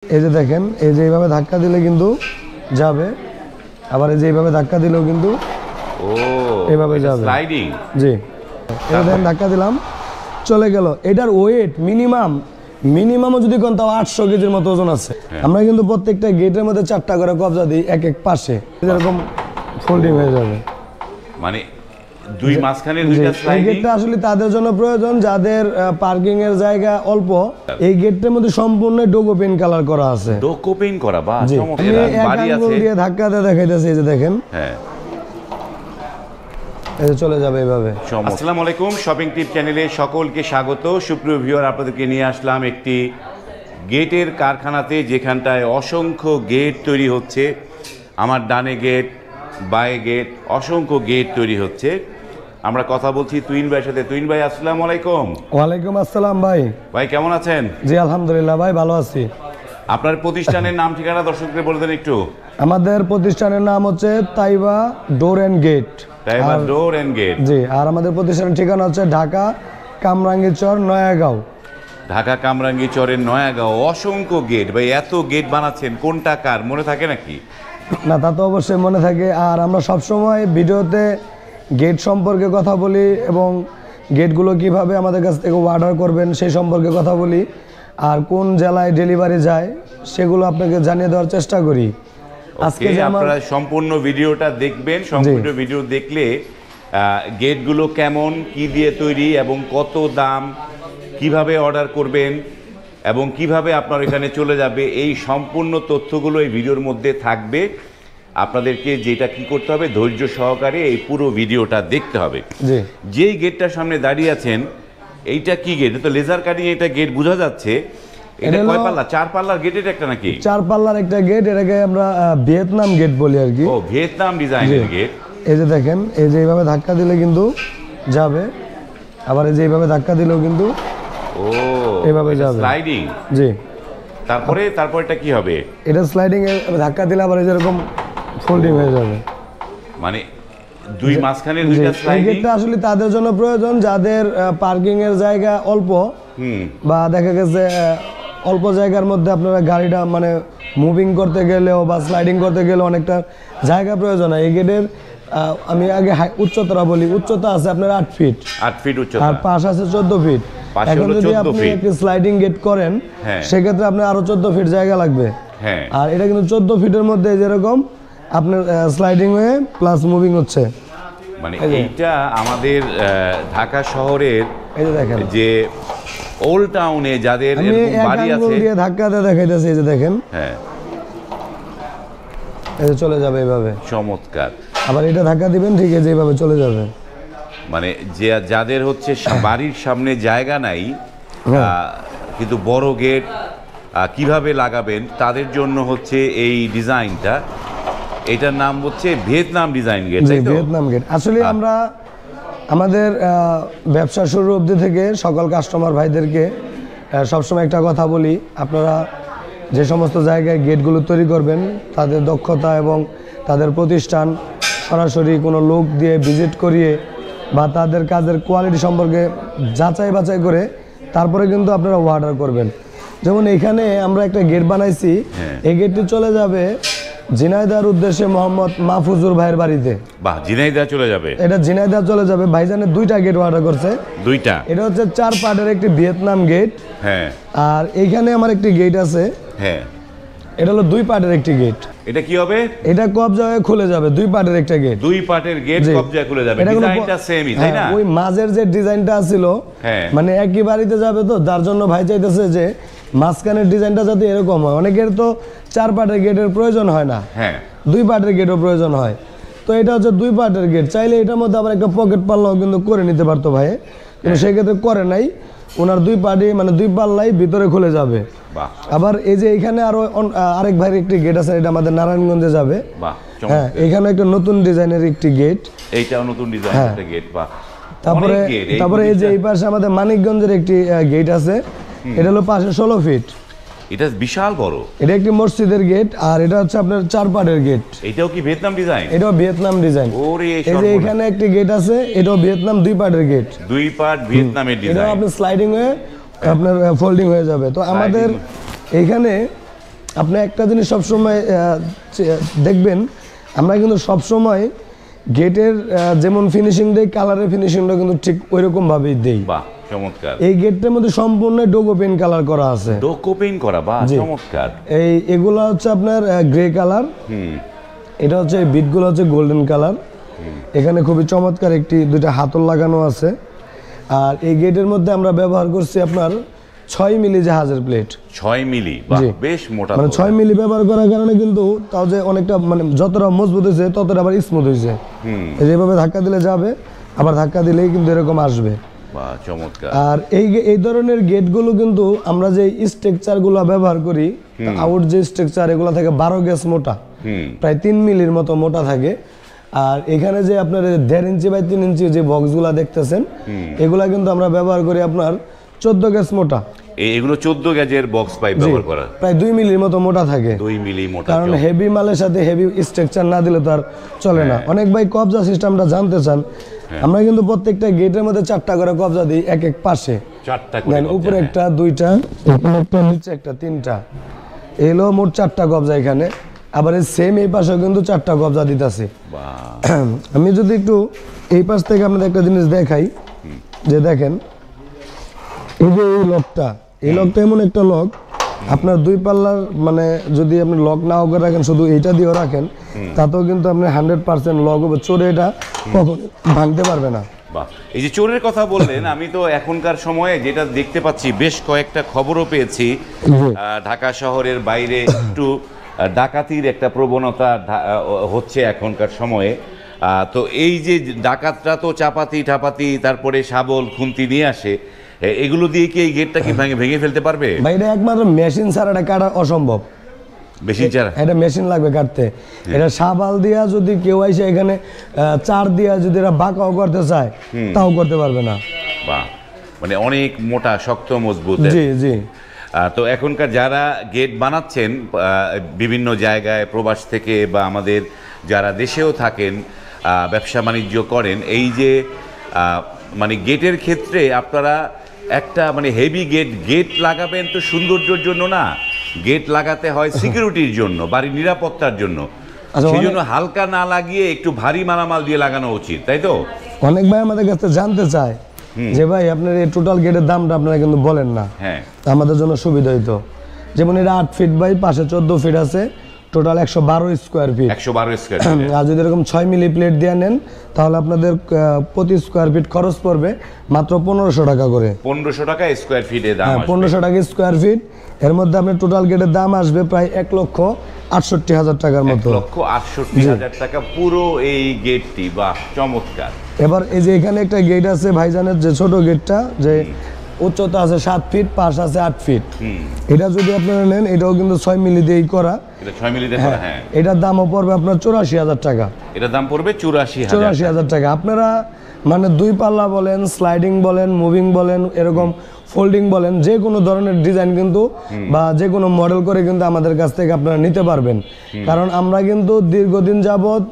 এই যে দেখেন, এই যে এইভাবে ধাক্কা দিলে কিন্তু যাবে, আবার এই যে এইভাবে ধাক্কা দিলেও কিন্তু এইভাবে যাবে। স্লাইডিং। জি, এটা দেখেন ধাক্কা দিলাম চলে গেল। এটার ওয়েট মিনিমামও যদি কোন তাও 800 কেজির মতো ওজন আছে। আমরা কিন্তু প্রত্যেকটা গেটের মধ্যে 4টা করে কবজা দিই এক এক পাশে, এরকম ফোল্ডিং হয়ে যাবে। মানে দুই মাঝখানে দুইটা স্লাইডিং। এই গেটটা আসলে তাদের জন্য প্রয়োজন যাদের পার্কিং এর জায়গা অল্প। এই গেটটার মধ্যে সম্পূর্ণ ডোকো পেইন্ট কালার করা আছে। ডোকো পেইন্ট করা, বাহ চমৎকার। বাড়ি আছে দিয়ে ধাক্কা দিয়ে দেখাইতেছে, এই যে দেখেন। হ্যাঁ, এই যে চলে যাবে এইভাবে। আসসালামু আলাইকুম, শপিং টিপ চ্যানেলে সকলকে স্বাগত। সুপ্রিয় ভিউয়ার, আপনাদেরকে নিয়ে আসলাম একটি গেটের কারখানাতে, যেখানটায় অসংখ্য গেট তৈরি হচ্ছে। আমার ডানে গেট, বায়ে গেট, অসংখ্য গেট তৈরি হচ্ছে। আমরা কথা বলছি তুহিন ভাইয়ের সাথে। তুহিন ভাই, আসসালামু আলাইকুম। ওয়ালাইকুম আসসালাম ভাই। ভাই কেমন আছেন? জি আলহামদুলিল্লাহ ভাই, ভালো আছি। আপনার প্রতিষ্ঠানের নাম ঠিকানা দর্শকদের বলে দেন একটু। আমাদের প্রতিষ্ঠানের নাম হচ্ছে Taiba door and gate. Taiba door and gate. জি, আর আমাদের প্রতিষ্ঠানের ঠিকানা হচ্ছে ঢাকা কামরাঙ্গীরচর নয়াগাঁও। ঢাকা কামরাঙ্গীরচরের নয়াগাঁও। অসংখ্য গেট ভাই, এত গেট বানাচ্ছেন, কোনটা কার মনে থাকে নাকি? না, তা তো অবশ্যই মনে থাকে। আর আমরা সবসময় ভিডিওতে গেট সম্পর্কে কথা বলি এবং গেটগুলো কিভাবে আমাদের কাছ থেকে অর্ডার করবেন সেই সম্পর্কে কথা বলি। আর কোন জেলায় ডেলিভারি যায় সেগুলো আপনাকে জানিয়ে দেওয়ার চেষ্টা করি। আজকে আপনারা সম্পূর্ণ ভিডিওটা দেখবেন। সম্পূর্ণ ভিডিও দেখলে গেটগুলো কেমন, কি দিয়ে তৈরি এবং কত দাম, কিভাবে অর্ডার করবেন এবং কিভাবে আপনার এখানে চলে যাবে, এই সম্পূর্ণ তথ্যগুলো এই ভিডিওর মধ্যে থাকবে। আপনাদেরকে যেটা কি করতে হবে, ধৈর্য সহকারে এই পুরো ভিডিওটা দেখতে হবে। যেই গেটটার সামনে দাঁড়িয়ে আছেন, এইটা কি গেট? তো লেজার কাটিং এটা গেট বোঝা যাচ্ছে। এটা কয় পাল্লা? 4 পাল্লার গেট এটা একটা নাকি? 4 পাল্লার একটা গেট। এটাকে আমরা ভিয়েতনাম গেট বলি আর কি। ও, ভিয়েতনাম ডিজাইনের গেট। এই যে দেখেন, এই যে এইভাবে ধাক্কা দিলে কিন্তু যাবে, আবার এই যে এইভাবে ধাক্কা দিলেও কিন্তু এইভাবে যাবে। স্লাইডিং। জি, তারপরে এটা কি হবে? এটা স্লাইডিং এ ধাক্কা দিলে আবার এরকম ফোল্ডিং হয়ে যাবে। মানে দুই মাঝখানে দুইটা স্লাইডিং। এই গেটটা আসলে তাদের জন্য প্রয়োজন যাদের পার্কিং এর জায়গা অল্প, বা দেখা গেছে অল্প জায়গার মধ্যে আপনারা গাড়িটা মানে মুভিং করতে গেলেও বা স্লাইডিং করতে গেলেও অনেকটা জায়গা প্রয়োজন হয়। এই গেটের আমি আগে উচ্চতা বলি, উচ্চতা আছে আপনার 8 ফিট। 8 ফিট উচ্চতা, আর পাশ আছে 14 ফিট। এখন যদি আপনি একটা স্লাইডিং গেট করেন সেক্ষেত্রে আপনার আরো 14 ফিট জায়গা লাগবে। আর এটা কিন্তু 14 ফিটের মধ্যে যেরকম আপনার স্লাইডিং হয়ে প্লাস মুভিং হচ্ছে। মানে এইটা আমাদের ঢাকা শহরের এই যে দেখেন, যে ওল্ড টাউনে যাদের এরকম বাড়ি আছে, দিয়ে ধাক্কা দিয়ে দেখাইতেছে, এই যে দেখেন। হ্যাঁ, এই যে চলে যাবে এইভাবে। চমৎকার। আবার এটা ধাক্কা দিবেন, ঠিক আছে, এইভাবে চলে যাবে। মানে যে যাদের হচ্ছে বাড়ির সামনে জায়গা নাই কিন্তু বড় গেট কিভাবে লাগাবেন, তাদের জন্য হচ্ছে এই ডিজাইনটা। এটার নাম হচ্ছে Vietnam design gate. Vietnam gate. আসলে আমরা আমাদের ব্যবসা শুরু অবধি থেকে সকল কাস্টমার ভাইদেরকে সবসময় একটা কথা বলি, আপনারা যে সমস্ত জায়গায় গেটগুলো তৈরি করবেন তাদের দক্ষতা এবং তাদের প্রতিষ্ঠান সরাসরি কোনো লোক দিয়ে ভিজিট করিয়ে বা তাদের কাজের কোয়ালিটি সম্পর্কে যাচাই বাছাই করে তারপরে কিন্তু আপনারা অর্ডার করবেন। যেমন এখানে আমরা একটা গেট বানাইছি, এই গেটটি চলে যাবে ঝিনাইদহের উদ্দেশ্যে মোহাম্মদ মাহফুজুর ভাইয়ের বাড়িতে। বাহ, ঝিনাইদহ চলে যাবে। এটা ঝিনাইদহ চলে যাবে। ভাইজানের 2টা গেট অর্ডার করছে। 2টা। এটা হচ্ছে 4 পার্টের একটি ভিয়েতনাম গেট। হ্যাঁ। আর এইখানে আমার একটি গেট আছে। হ্যাঁ। এটা হলো 2 পার্টের একটি গেট। এটা কি হবে? এটা কবজা হয়ে খুলে যাবে। 2 পার্টের একটা গেট। 2 পার্টের গেট কবজা খুলে যাবে। ডিজাইনটা সেমই, তাই না? ওই মাঝের যে ডিজাইনটা ছিল, মানে একই বাড়িতে যাবে, তো যার জন্য ভাই চাইতেছে যে মাঝখানের ডিজাইনটা যাতে এরকম হয়। অনেকের তো 4 পার্টের গেটের প্রয়োজন হয় না, 2 পার্টের গেটও প্রয়োজন হয়। তো এটা হচ্ছে 2 পার্টের গেট। চাইলে এটার মধ্যে আবার একটা পকেট পাল্লাও কিন্তু করে নিতে পারতো ভাই, কিন্তু সেক্ষেত্রে করে নাই। ওনার 2 পার্টি মানে 2 পাল্লাই ভিতরে খুলে যাবে। আবার এই যে এখানে আরো আরেক ভাইয়ের একটি গেট আছে, এটা আমাদের নারায়ণগঞ্জে যাবে। হ্যাঁ, এখানে একটা নতুন ডিজাইনের একটি গেট। এইটাও নতুন ডিজাইনের একটা গেট। তারপরে এই যে এই পাশে আমাদের মানিকগঞ্জের একটি গেট আছে। এটা হলো পাশে 16 ফিট। এটা বিশাল বড়। এটা একটি মসজিদের গেট। আর এটা হচ্ছে আপনার 4 পার্টের গেট। এটাও কি ভিয়েতনাম ডিজাইন? এটাও ভিয়েতনাম ডিজাইন। এই যে এখানে একটি গেট আছে, এটাও ভিয়েতনাম 2 পার্টের গেট। 2 পার্ট ভিয়েতনামের ডিজাইন। এটা আপনি স্লাইডিং হয়ে আপনার ফোল্ডিং হয়ে যাবে। তো আমাদের এইখানে আপনি একটা জিনিস সবসময় দেখবেন, আমরা কিন্তু সবসময় গেটের যেমন ফিনিশিং দেই, কালারের ফিনিশিংটা কিন্তু ঠিক ওই রকম ভাবেই দেই। বাহ চমৎকার। এই গেটটার মধ্যে সম্পূর্ণ ডোগো পেইন্ট কালার করা আছে। ডোগো পেইন্ট করা, বাহ চমৎকার। এগুলো হচ্ছে আপনার গ্রে কালার, এটা হচ্ছে বিটগুলো হচ্ছে গোল্ডেন কালার। এখানে খুবই চমৎকার দুইটা হাতল লাগানো আছে। আর এই গেটের মধ্যে আমরা ব্যবহার করছি আপনার 6 মিলি জাহাজের প্লেট। 6 মিলি, বাহ বেশ মোটা। মানে 6 মিলি ব্যবহার করার কারণে কিন্তু তাও যে অনেকটা মানে যতটা মজবুত হয়েছে ততটা আবার স্মুথ হয়েছে। যেভাবে ধাক্কা দিলে যাবে, আবার ধাক্কা দিলেই কিন্তু এরকম আসবে। বাহ চমৎকার। আর এই ধরনের গেটগুলো কিন্তু আমরা যে স্ট্রাকচারগুলো ব্যবহার করি, আউট যে স্ট্রাকচার, এগুলো থেকে 12 গেজ মোটা, প্রায় 3 মিলির মতো মোটা থাকে। আর এখানে যে আপনার 1.5 ইঞ্চি বাই 3 ইঞ্চি যে বক্সগুলা দেখতেছেন, এগুলা কিন্তু আমরা ব্যবহার করি আপনার 14 গেজ মোটা। এগুলো 14 গেজের বক্স পাইপ ব্যবহার করা, প্রায় 2 মিলির মতো মোটা থাকে। 2 মিলি মোটা, কারণ হেভি মালের সাথে হেভি স্ট্রাকচার না দিলে তো আর চলে না। অনেক ভাই কবজা সিস্টেমটা জানতে চান, আমরা কিন্তু প্রত্যেকটা গেটের মধ্যে 4টা করে কবজা দিই, এক এক পাশে 4টা করে, উপরে একটা, 2টা, এখানে একটা, নিচে একটা, 3টা, এলো মোট 4টা কবজা এখানে। আবার সেম এই পাশেও কিন্তু 4টা কবজা দিতেছি। আমি যদি একটু এই পাশ থেকে আপনাদের একটা জিনিস দেখাই, যে দেখেন এই যে এই লকটা এমন একটা লক, আপনার 2 পাল্লার মানে যদি আপনি লক নাও করে রাখেন, শুধু এইটা দিয়েও রাখেন, তাতেও কিন্তু আপনি 100% লক হবে, চোরে এটা কখন ভাঙতে পারবে না। বাহ, এই যে চোরের কথা বললেন, আমি তো এখনকার সময়ে যেটা দেখতে পাচ্ছি, বেশ কয়েকটা খবরও পেয়েছি, ঢাকা শহরের বাইরে একটু ডাকাতির একটা প্রবণতা হচ্ছে এখনকার সময়ে। তো এই যে ডাকাতরা তো চাপাতি ঠাপাতি, তারপরে শাবল খুন্তি নিয়ে আসে, এগুলো দিয়ে কি এই গেটটা কি ভেঙে ফেলতে পারবে? ভাই এটা একমাত্র মেশিন ছাড়া এটা কাটা অসম্ভব। মেশিন ছাড়া এটা মেশিন লাগবে কাটতে। এটা শাবাল দিয়া যদি কেউ এসে এখানে 4 দিয়া যদি এরা বাঁকাও করতে চায়, তাও করতে পারবে না। বাহ, মানে অনেক মোটা, শক্ত, মজবুত। জি জি। তো এখনকার যারা গেট বানাচ্ছেন বিভিন্ন জায়গায়, প্রবাস থেকে বা আমাদের যারা দেশেও থাকেন, ব্যবসা বাণিজ্য করেন, এই যে মানে গেটের ক্ষেত্রে আপনারা একটা মানে হেভি গেট লাগাবেন তো সৌন্দর্যের জন্য না, গেট লাগাতে হয় সিকিউরিটির জন্য, বাড়ির নিরাপত্তার জন্য। সেই জন্য হালকা না লাগিয়ে একটু ভারী মালামাল দিয়ে লাগানো উচিত, তাই তো? অনেক ভাই আমাদের কাছে জানতে চায় যে ভাই আপনার এই টোটাল গেটের দামটা আপনারা কিন্তু বলেন না। হ্যাঁ, আমাদের জন্য সুবিধা হইতো। যেমন এটা 8 ফিট বাই পাশে 14 ফিট আছে, total 112 square feet. 112 square feet. আর যদি এরকম 6 মিলি প্লেট দিয়ে নেন, তাহলে আপনাদের প্রতি স্কোয়ার ফিট খরচ পড়বে মাত্র 1500 টাকা করে। 1500 টাকা স্কোয়ার ফিটে দাম। 1500 টাকা স্কোয়ার ফিট। এর মধ্যে আপনার টোটাল গেটের দাম আসবে প্রায় 1,68,000 টাকার মতো। 1,68,000 টাকা পুরো এই গেটটি। বাহ চমৎকার। এবার এই যে এখানে একটা গেট আছে ভাইজানের, যে ছোট গেটটা, যে উচ্চতা আছে 7 ফিট, পাশ আছে 8 ফিট। এটা যদি আপনারা নেন, এটাও কিন্তু 6 মিলি দিয়েই করা। এটা 6 মিলি দিয়ে করা। হ্যাঁ, এটার দামও পড়বে আপনার 84,000 টাকা। এটার দাম পড়বে 84,000 টাকা। আপনারা মানে 2 পাল্লা বলেন, স্লাইডিং বলেন, মুভিং বলেন, এরকম ফোল্ডিং বলেন, যে কোনো ধরনের ডিজাইন কিন্তু বা যে কোনো মডেল করে কিন্তু আমাদের কাছ থেকে আপনারা নিতে পারবেন। কারণ আমরা কিন্তু দীর্ঘদিন যাবৎ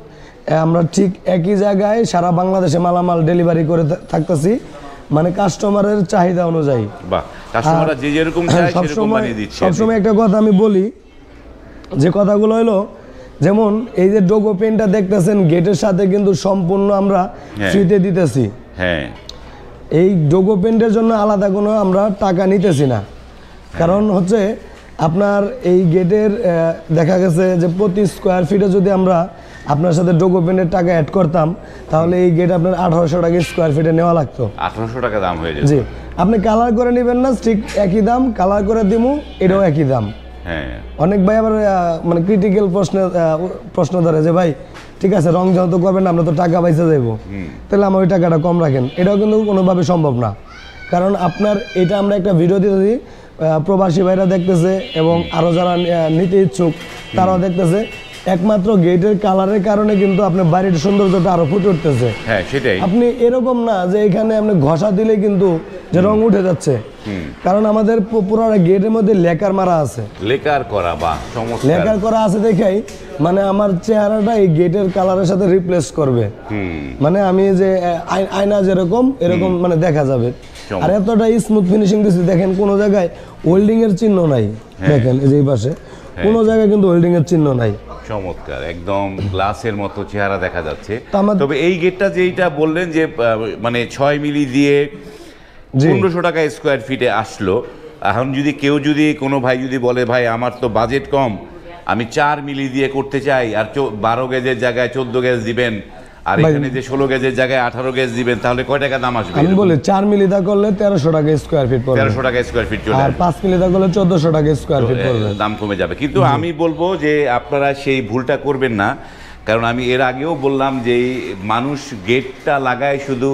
আমরা ঠিক একই জায়গায় সারা বাংলাদেশে মালামাল ডেলিভারি করে থাকতেছি, মানে কাস্টমারের চাহিদা অনুযায়ী। বাহ, কাস্টমাররা যে যেরকম চায় সেরকম বানিয়ে দিচ্ছে। সবসময় একটা কথা আমি বলি, যে কথাগুলো হলো, যেমন এই যে ডোগো পেনটা দেখতেছেন, গেটের সাথে কিন্তু সম্পূর্ণ আমরা ফ্রিতে দিতেছি। হ্যাঁ, এই ডোগো পেন্টের জন্য আলাদা কোনো আমরা টাকা নিতেছি না। কারণ হচ্ছে আপনার এই গেটের দেখা গেছে যে প্রতি স্কোয়ার ফিটে যদি আমরা আপনার সাথে ডোগো পেন্টের টাকা অ্যাড করতাম, তাহলে এই গেট আপনার 1800 টাকা স্কোয়ার ফিটে নেওয়া লাগতো। 1800 টাকা দাম হয়ে যায়। জি, আপনি কালার করে নেবেন না, ঠিক একই দাম, কালার করে দিমু, এটাও একই দাম। হ্যাঁ, অনেক ভাই আবার মানে ক্রিটিক্যাল প্রশ্ন ধরে যে ভাই ঠিক আছে, রং যত করবেন আমরা তো টাকা পয়সা যাবো, তাহলে আমার ওই টাকাটা কম রাখেন। এটাও কিন্তু কোনোভাবে সম্ভব না। কারণ আপনার এটা আমরা একটা ভিডিও দিতেছি, প্রবাসী ভাইরা দেখতেছে এবং আরও যারা নিতে ইচ্ছুক তারাও দেখতেছে। একমাত্র গেটের কালারের কারণে কিন্তু আপনার বাড়ির সৌন্দর্যটা আরো ফুটে উঠতেছে। হ্যাঁ, সেটাই। আপনি এরকম না যে এখানে আপনি ঘষা দিলে কিন্তু যে রং উঠে যাচ্ছে, কারণ আমাদের পুরো গেটের মধ্যে লেকার মারা আছে। লেকার করা, বাহ চমৎকার। লেকার করা আছে দেখাই মানে আমার চেহারাটা এই গেটের কালারের সাথে রিপ্লেস করবে। মানে আমি যে আয়না যেরকম এরকম মানে দেখা যাবে। আর এতটা স্মুথ ফিনিশিং দিচ্ছি, দেখেন কোনো জায়গায় ওয়েল্ডিং এর চিহ্ন নাই। দেখেন এই যে এই পাশে কোনো জায়গায় কিন্তু ওয়েল্ডিং এর চিহ্ন নাই। চমৎকার, একদম গ্লাসের মতো চেহারা দেখা যাচ্ছে। আমার- তবে এই গেটটা যেইটা বললেন যে মানে 6 মিলি দিয়ে 1500 টাকা স্কোয়ার ফিটে আসলো, এখন যদি কেউ যদি কোনো ভাই যদি বলে ভাই আমার তো বাজেট কম, আমি 4 মিলি দিয়ে করতে চাই, আর 12 গেজের জায়গায় 14 গেজ দিবেন, আর এখানে যে 16 গেজের জায়গায় 18 গেজ দিবেন, তাহলে কয় টাকা দাম আসবে? আমি বলি 4 মিলি দা করলে 1300 টাকা স্কোয়ার ফিট পড়বে, 1300 টাকা স্কোয়ার ফিট চলে আর আসবে। 5 মিলি দা করলে 1400 টাকা স্কোয়ার ফিট পড়বে। দাম কমে যাবে। কিন্তু আমি বলবো যে আপনারা সেই ভুলটা করবেন না, কারণ আমি এর আগেও বললাম যে মানুষ গেটটা লাগায় শুধু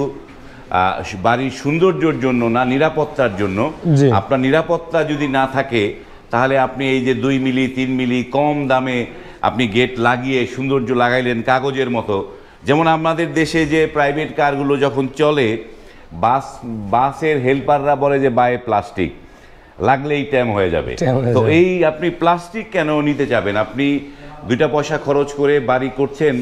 বাড়ির সৌন্দর্যের জন্য না, নিরাপত্তার জন্য। জি। আপনার নিরাপত্তা যদি না থাকে তাহলে আপনি এই যে 2 মিলি 3 মিলি কম দামে আপনি গেট লাগিয়ে সৌন্দর্য লাগাইলেন কাগজের মতো। যেমন আমাদের দেশে যে প্রাইভেট কারগুলো যখন চলে, বাসের হেল্পাররা বলে যে বাই প্লাস্টিক, লাগলেই ট্যাম হয়ে যাবে। তো এই আপনি প্লাস্টিক কেন নিতে যাবেন? আপনি 2টা পয়সা খরচ করে বাড়ি করছেন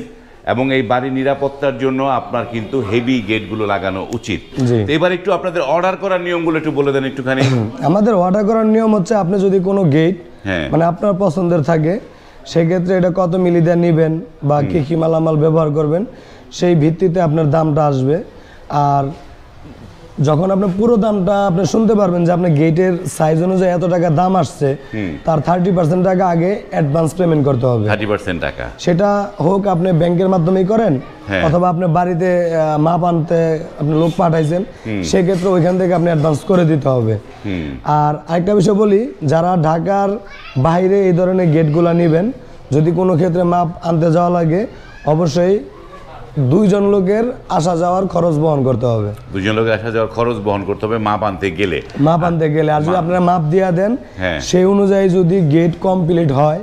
এবং এই বাড়ির নিরাপত্তার জন্য আপনার কিন্তু হেভি গেটগুলো লাগানো উচিত। তো এবার একটু আপনাদের অর্ডার করার নিয়মগুলো একটু বলে দেন একটুখানি। আমাদের অর্ডার করার নিয়ম হচ্ছে, আপনি যদি কোনো গেট মানে আপনার পছন্দের থাকে, সেক্ষেত্রে এটা কত মিলি দিয়ে নেবেন বা কি কি মালামাল ব্যবহার করবেন সেই ভিত্তিতে আপনার দামটা আসবে। আর যখন আপনি পুরো দামটা আপনি শুনতে পারবেন যে আপনার গেটের সাইজ অনুযায়ী এত টাকা দাম আসছে, তার 30% টাকা আগে অ্যাডভান্স পেমেন্ট করতে হবে। 30% টাকা, সেটা হোক আপনি ব্যাংকের মাধ্যমেই করেন অথবা আপনি বাড়িতে মাপ আনতে আপনি লোক পাঠাইছেন, সেক্ষেত্রে ওইখান থেকে আপনি অ্যাডভান্স করে দিতে হবে। আর আরেকটা বিষয় বলি, যারা ঢাকার বাইরে এই ধরনের গেটগুলো নেবেন, যদি কোনো ক্ষেত্রে মাপ আনতে যাওয়া লাগে, অবশ্যই 2 জন লোকের আসা যাওয়ার খরচ বহন করতে হবে। 2 জন লোকের আসা যাওয়ার খরচ বহন করতে হবে মাপ আনতে গেলে। আর যদি আপনারা মাপ দিয়ে দেন, সেই অনুযায়ী যদি গেট কমপ্লিট হয়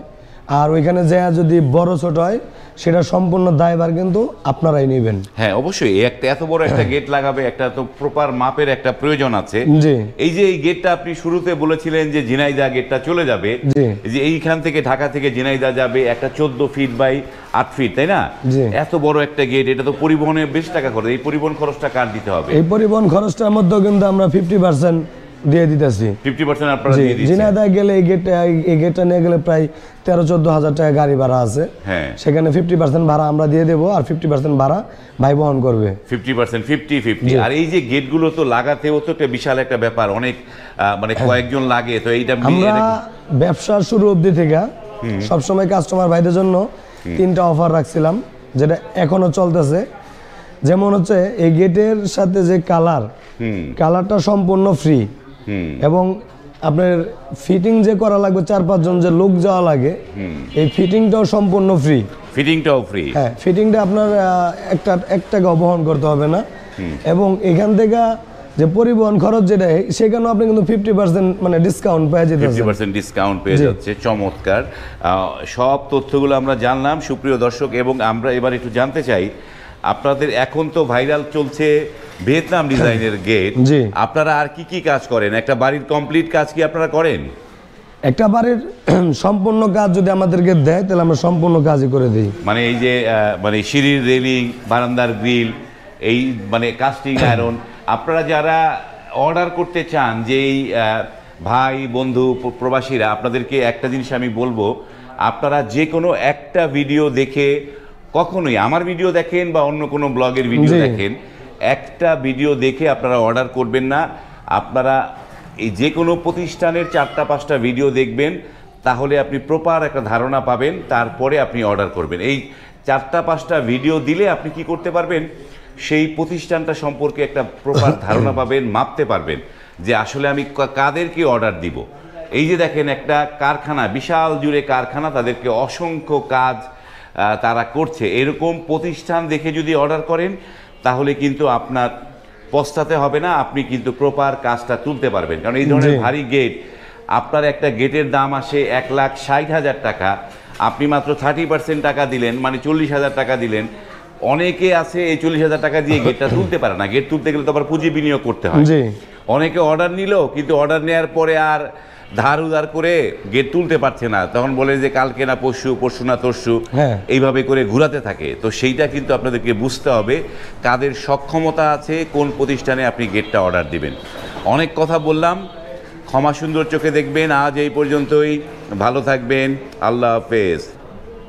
আর ওইখানে যা যদি বড় ছোট হয়, সেটা সম্পূর্ণ দায়ভার কিন্তু আপনারাই নেবেন। হ্যাঁ অবশ্যই, একটা এত বড় একটা গেট লাগাবে, একটা তো প্রপার মাপের একটা প্রয়োজন আছে। জি। এই যে এই গেটটা আপনি শুরুতে বলেছিলেন যে ঝিনাইদহ গেটটা চলে যাবে, যে এইখান থেকে ঢাকা থেকে ঝিনাইদহ যাবে, একটা 14 ফিট বাই 8 ফিট, তাই না? এত বড় একটা গেট, এটা তো পরিবহনে বেশ টাকা খরচ। এই পরিবহন খরচটা কার দিতে হবে? এই পরিবহন খরচটার মধ্যে কিন্তু আমরা 50% দিয়ে দিতেছি। 50% আপনারা দিয়ে দিচ্ছেন। ঝিনাইদহ গেলে এই গেটটা নিয়ে গেলে প্রায় 13-14 হাজার টাকা গাড়ি ভাড়া আছে। সেখানে 50% ভাড়া আমরা দিয়ে দেবো, আর 50% ভাড়া ভাই বহন করবে। 50% 50-50। আর এই যে গেটগুলো তো লাগাতেও তো একটা বিশাল একটা ব্যাপার, অনেক মানে কয়েকজন লাগে। তো এইটা আমরা ব্যবসা শুরু অবধি থেকে সবসময় কাস্টমার ভাইদের জন্য 3টা অফার রাখছিলাম, যেটা এখনো চলতেছে। যেমন হচ্ছে এই গেটের সাথে যে কালারটা সম্পূর্ণ ফ্রি, এবং আপনার ফিটিং যে করা লাগবে 4-5 জন যে লোক যাওয়া লাগে, এই ফিটিংটাও সম্পূর্ণ ফ্রি। ফিটিংটাও ফ্রি? হ্যাঁ, ফিটিংটা আপনার এক টাকাও বহন করতে হবে না। এবং এখান থেকে যে পরিবহন খরচ যেটা, সেখানেও আপনি কিন্তু 50% মানে ডিসকাউন্ট পেয়ে যেতেছেন। 50% ডিসকাউন্ট পেয়ে যাচ্ছে। চমৎকার, সব তথ্যগুলো আমরা জানলাম সুপ্রিয় দর্শক। এবং আমরা এবার একটু জানতে চাই, আপনাদের এখন তো ভাইরাল চলছে ভিয়েতনাম ডিজাইনের গেট, আপনারা আর কি কি কাজ করেন? একটা বাড়ির কমপ্লিট কাজ কি আপনারা করেন? একটা বাড়ির সম্পূর্ণ কাজ যদি আমাদেরকে দেয়, তাহলে আমরা সম্পূর্ণ কাজই করে দিই। মানে এই যে মানে সিঁড়ির রেলিং, বারান্দার গ্রিল, এই মানে কাস্টিং আয়রন, আপনারা যারা অর্ডার করতে চান, যে এই ভাই বন্ধু প্রবাসীরা, আপনাদেরকে একটা জিনিস আমি বলবো, আপনারা যে কোনো একটা ভিডিও দেখে, কখনোই আমার ভিডিও দেখেন বা অন্য কোনো ব্লগের ভিডিও দেখেন, একটা ভিডিও দেখে আপনারা অর্ডার করবেন না। আপনারা এই যে কোনো প্রতিষ্ঠানের 4টা-5টা ভিডিও দেখবেন, তাহলে আপনি প্রপার একটা ধারণা পাবেন, তারপরে আপনি অর্ডার করবেন। এই 4টা-5টা ভিডিও দিলে আপনি কি করতে পারবেন? সেই প্রতিষ্ঠানটা সম্পর্কে একটা প্রপার ধারণা পাবেন, মাপতে পারবেন যে আসলে আমি কাদেরকে অর্ডার দিব। এই যে দেখেন একটা কারখানা, বিশাল জুড়ে কারখানা, তাদেরকে অসংখ্য কাজ তারা করছে। এরকম প্রতিষ্ঠান দেখে যদি অর্ডার করেন, তাহলে কিন্তু আপনার পস্তাতে হবে না, আপনি কিন্তু প্রপার কাজটা তুলতে পারবেন। কারণ এই ধরনের ভারী গেট, আপনার একটা গেটের দাম আসে 1,60,000 টাকা, আপনি মাত্র 30% টাকা দিলেন, মানে 40,000 টাকা দিলেন। অনেকে আছে এই 40,000 টাকা দিয়ে গেটটা তুলতে পারে না। গেট তুলতে গেলে তো আবার পুঁজি বিনিয়োগ করতে হয়। অনেকে অর্ডার নিল, কিন্তু অর্ডার নেওয়ার পরে আর ধার উধার করে গেট তুলতে পারছে না, তখন বলে যে কালকে না পরশু, পরশু না তরশু, এইভাবে করে ঘুরাতে থাকে। তো সেইটা কিন্তু আপনাদেরকে বুঝতে হবে কাদের সক্ষমতা আছে, কোন প্রতিষ্ঠানে আপনি গেটটা অর্ডার দিবেন। অনেক কথা বললাম, ক্ষমা সুন্দর চোখে দেখবেন। আজ এই পর্যন্তই, ভালো থাকবেন, আল্লাহ হাফেজ।